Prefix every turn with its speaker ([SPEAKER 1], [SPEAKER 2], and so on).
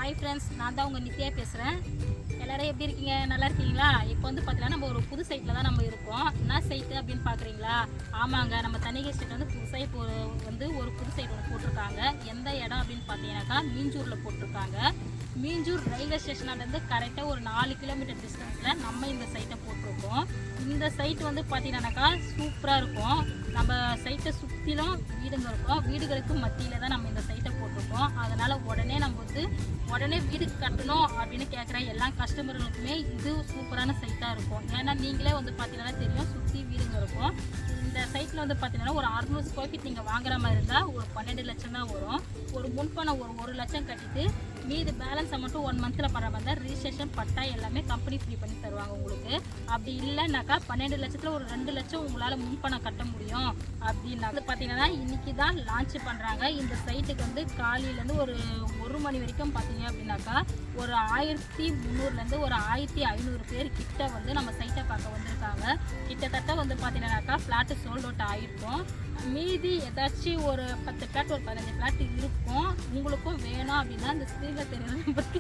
[SPEAKER 1] Hi friends, நான் தான் உங்கள் நித்யா பேசுகிறேன். எல்லோரும் எப்படி இருக்கீங்க? நல்லா இருக்கீங்களா? இப்போ வந்து பார்த்தீங்கன்னா நம்ம ஒரு புது சைட்டில் தான் நம்ம இருக்கோம். என்ன சைட்டு அப்படின்னு பார்க்குறீங்களா? ஆமாங்க, நம்ம தனிகை ஸ்டேட் வந்து புதுசாக இப்போ ஒரு புது சைட் ஒன்று போட்டிருக்காங்க. எந்த இடம் அப்படின்னு பார்த்தீங்கன்னாக்கா மீஞ்சூரில் போட்டிருக்காங்க. மீஞ்சூர் ரயில்வே ஸ்டேஷன்லேருந்து கரெக்டாக ஒரு 4 கிலோமீட்டர் டிஸ்டன்ஸில் நம்ம இந்த சைட்டை போட்டிருக்கோம். இந்த சைட் வந்து பார்த்தீங்கன்னாக்கா சூப்பராக இருக்கும். நம்ம சைட்டை சுற்றிலும் வீடுங்க இருக்கும். வீடுகளுக்கு மத்தியில் தான் நம்ம இந்த சைட்டை போட்டிருக்கோம். அதனால் உடனே வீடு கட்டணும் அப்படின்னு கேட்குற எல்லா கஸ்டமர்களுக்குமே இது சூப்பரான சைட்டாக இருக்கும். ஏன்னா நீங்களே வந்து பார்த்தீங்கன்னா தெரியும், சுற்றி வீடுங்க இருக்கும். இந்த சைட்டில் வந்து பார்த்தீங்கன்னா ஒரு 600 ஸ்கொயர் ஃபீட் நீங்கள் வாங்குற மாதிரி இருந்தால் ஒரு 12 லட்சம் தான் வரும். ஒரு முன்பணம் ஒரு 1 லட்சம் கட்டிட்டு மீது பேலன்ஸை மட்டும் 1 மந்தில் பண்ணுற மாதிரி தான் ரிஜிஸ்ட்ரேஷன் பட்டா எல்லாமே கம்பெனி ஃப்ரீ பண்ணி தருவாங்க உங்களுக்கு. அப்படி இல்லைனாக்கா 12 லட்சத்தில் ஒரு 2 லட்சம் உங்களால் முன்பணம் கட்ட முடியும். அப்படின்னா பார்த்தீங்கன்னா இன்றைக்கி தான் லான்ச் பண்ணுறாங்க. இந்த சைட்டுக்கு வந்து காலையிலேருந்து ஒரு 1 மணி வரைக்கும் பார்த்தீங்க அப்படின்னாக்கா ஒரு 1300லேருந்து ஒரு 1500 பேர் கிட்ட வந்து நம்ம சைட்டை பார்க்க வந்திருக்காங்க. கிட்டத்தட்ட வந்து பார்த்தீங்கன்னாக்கா ஃப்ளாட்டு சோல்ட் அவுட் ஆகிருக்கும். மீதி ஏதாச்சும் ஒரு 10 ஃப்ளாட் ஒரு 15 ஃப்ளாட் இருக்கும். உங்களுக்கும் வேணும் அப்படின்னா இந்த ஸ்க்ரீனில் தெரியல பற்றி